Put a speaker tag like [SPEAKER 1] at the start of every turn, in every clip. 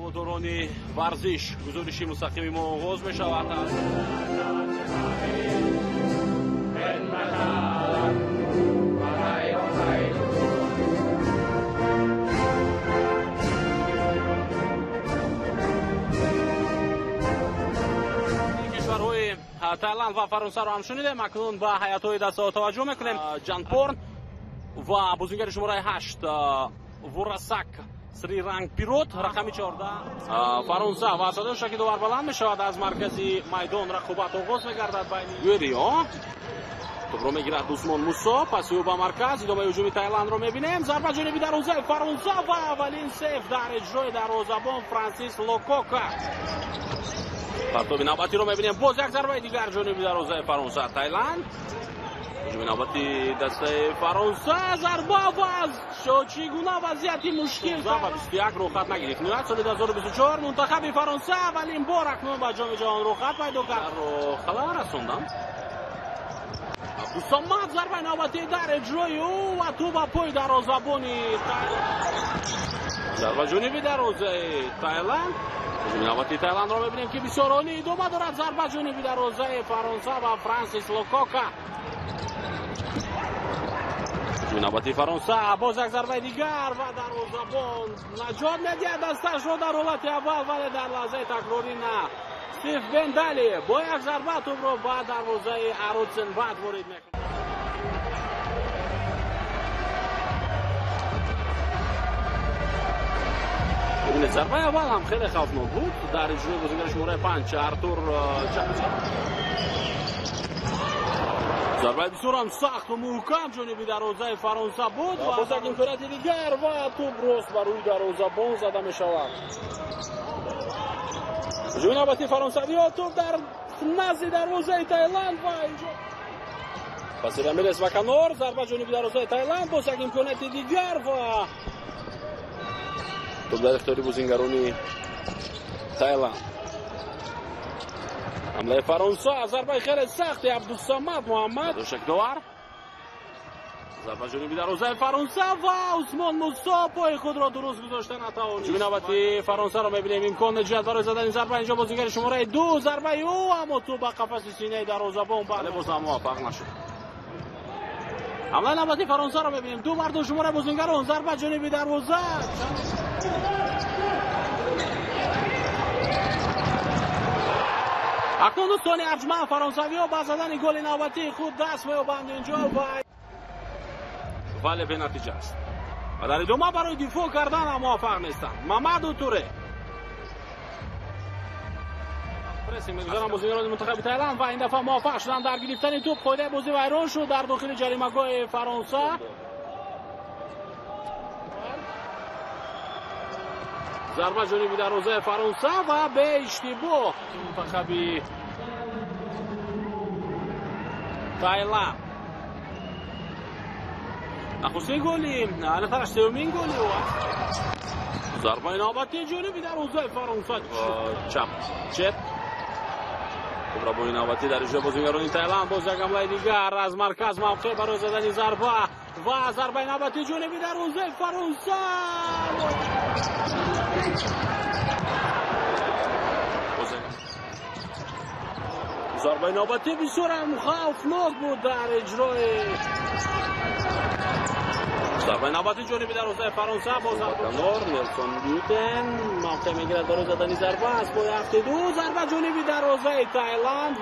[SPEAKER 1] هواداران ورزش گزارش مستقیم ما آغاز می شود. کشورهای تایلند و فرانسه رو هم شنیدیم. اکنون به هیئت‌های دسته توجه میکنیم. جانپورن و بازیگر شماره 8 وراسک سری رنگ پیروت رقم 14 فرانسه و صدای شکی دوبار بلند می شود. از مرکزی میدان رقابت آغاز می گردد بین گوریو توپ رو می گیرد دوسمان موسا. پس او به مرکز ادامه هجوم تایلند رو می بینیم. ضربه جانبی دروازه فرانسه و اولین سیف در اجرای دروازه‌بان فرانسیس لوکوکا. پرتاب نوبتی رو می بینیم. باز یک ضربه دیگر جانبی دروازه فرانسه. تایلند هجوم نوبتی دسته فرانسه. ضربه و از چگونه وضعیتی مشکل و 21 رو خط نگیرد. نهایت سال 2024 منتخب فرانسه اولین بار اکنون به جام جهان رو خط پیدا کرد. رو خبر رسوندن. عبدالصمد ضربه نوبتی در اجرای او و تو با پای دروازه‌بانی ضربه جانبی دروازه تایلند. هجوم نوبتی تایلند رو می‌بینیم که بسیار عالی ادامه دارد. ضربه جانبی دروازه فرانسه و فرانسیس لوکوکا. نوبتی فرانسه باز یک ضربه دیگر و دروازه‌بان نجات می‌دهد دستش رو در حالت اول ولی در لحظه تکراری نه. استیو بندلی با یک ضربه توپ رو به دروازه اروتسن بعد وارد می‌کند. این ضربه اول هم خیلی خوفناک بود در اجرای بازیگر شماره 5 ارتور جانسون. ضربه بسیار هم سخت و محکم جانبی دروازه فرانسه بود و باز یک امکانیت دیگر و توپ راست بر روی دروازه‌بان زده می شود. هجوم نوبتی فرانسوی ها توپ در نزد دروازه تایلند و اینجا پس رامیرز و کنار. ضربه جانبی دروازه تایلند باز یک امکانیت دیگر و توپ در اختیار بازیگران تایلند. حمله فرانسه. ضربه خیلی سختی عبدالصمد محمد شکدوار. ضربه جانبی دروازه فرانسه و عثمان موسی پای خود را درست گذاشته نتوانید. هجوم نوبتی فرانسه را می‌بینیم. امکان نجات برای زدن ضربه اینجا بازیگر شماره 2 ضربه او اما تو به قفس سینه دروازه‌بان بله باز هم موفق نشد. حمله نوبتی فرانسه را می‌بینیم. 2 بر 2 شماره بازیگران. ضربه جانبی دروازه. اکنون دوستان ارجمند فرانسوی ها با زدن گل نوبتی خود دست می‌یابند اینجا ولی به نتیجه است و در ادامه برای دفاع کردن هم موفق نیستند. محمد توره پرسینگ می‌گذارن بازیگران منتخب تایلند و این دفعه موفق شدن در گرفتن توپ. قاعده بازی ویران شد در داخل جریمه‌گاه فرانسه. ضربه جانبی دروازه فرانسه و به اشتباه منتخب تایلند. نخستین گلی نفرش سومین گلی و ضربه نوبتی جانبی دروازه فرانسه چپ ضربه نوبتی در اجرای بازیگران تایلند. باز یک حمله دیگر از مرکز موقع برای زدن ضربه و ضربه نوبتی جانبی دروازه فرانسه. ضربه نوبتی بسیار هم خوفناک بود در اجرای ضربه نوبتی جانبی دروازه فرانسه. باز کنار نیلسون بیوتن موقع میگیرد برای زدن ضربه است با 7-2 ضربه جانبی دروازه تایلند و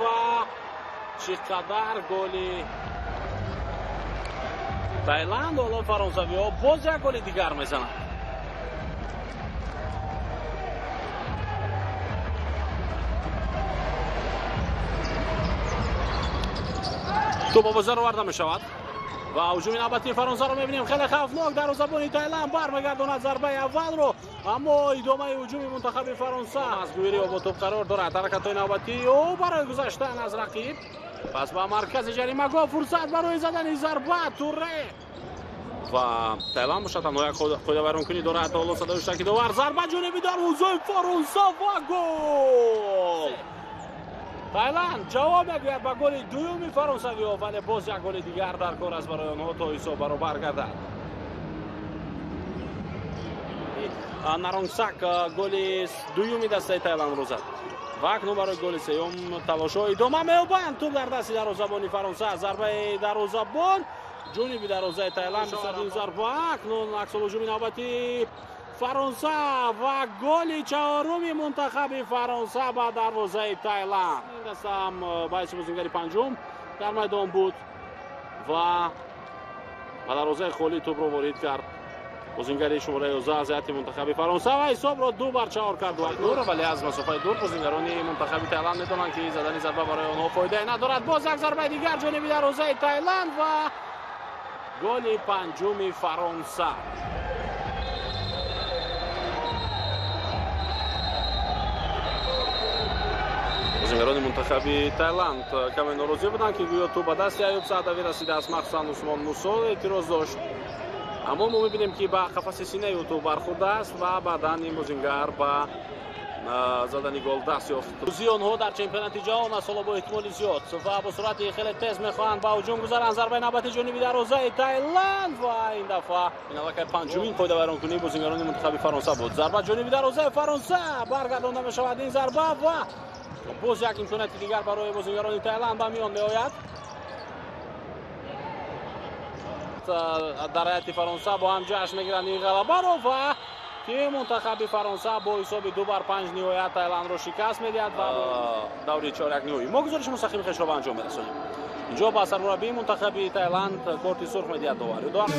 [SPEAKER 1] چقدر گلی تایلند. حالا فرانسوی ها باز یک گل دیگر میزنند. توپ به بازار آورده می شود و هجوم نوبتی فرانسه رو می‌بینیم. خیلی خوفناک دروازه‌بان تایلند برمیگرداند ضربه اول رو اما ادامه هجوم منتخب فرانسه از گویری با توپ قرار دارد. حرکت‌های نوبتی او برای گذشتن از رقیب. پس با مرکز جریمه‌گاه فرصت برای زدن ضربه توره و تایلند باشد تنها یک خود برون کنی دارد. حالا صدای شکی دوبار ضربه جانبی دروازه فرانسه و گل. تایلند جواب می‌گیرد به گل دوم فرانسوی ها ولی باز یک گل دیگر در کار است برای آنها تا حساب برابر گردد. Наронсак голи дуюми дастаи Тайландро зад. ва акнун барои голи сеюм талошҳо идома меёбанд. Туп дар дасти дарвозабони Фаронса, зарбаи дарвозабон ҷониби дарвозаи Тайланд бисёр зарба. Акнун аксолҳуҷуми навбати Фаронса ва голи чаҳоруми мунтахаби Фаронса ба дарвозаи Тайланд. Ин дастам байси бозингари панҷум дар майдон буд ва ба дарвозаи холӣ тӯбро ворид кард. бозингари шумораи 11 аз ҳайати мунтахаби Фаронса ва ҳисобро 2-4 кард. Нур вале аз масофаи дур бозингарони мунтахаби Тайланд медонанд ки задани зарба барои онҳо фоидае надорад. Боз як зарбаи дигар ҷониби дарвозаи Тайланд ва голи панҷуми Фаронса. бозингарони мунтахаби Тайланд каме норозӣ буданд ки гӯё ту ба дасти Аюб Саъдавӣ расидааст. махсусан Усмон Мусо эътироз дошт, аммо мо мебинем ки ба қафаси синаи ӯ ту бархӯрдааст ва баъдан ин бозингар ба задани гол даст ёфт. рӯзи онҳо дар чемпионати ҷаҳон аз ҳоло бо эҳтимоли зиёд ва бо суръати хеле тез мехоҳанд ба ҳуҷум гузаранд. зарбаи навбати ҷониби дарвозаи Тайланд ва ин дафъа ин аллакай панҷумин қоидавайронкунии бозингарони мунтахаби Фаронса буд. зарба ҷониби дарвозаи Фаронса баргардонда мешавад ин зарба ва боз як имконияти дигар барои бозингарони Тайланд ба миён меояд. дар ҳайати Фаронса бо ҳам ҷашн мегиранд ин ғалабаро ва ки мунтахаби Фаронса бо ҳисоби 2-5 ниҳоят Тайландро шикаст медиҳад ва даври 4-1 мо гузориши мустақими хешро ба анҷом мерасонем. инҷо ба сармураббии мунтахаби Тайланд корти сурх медиҳад доваридор.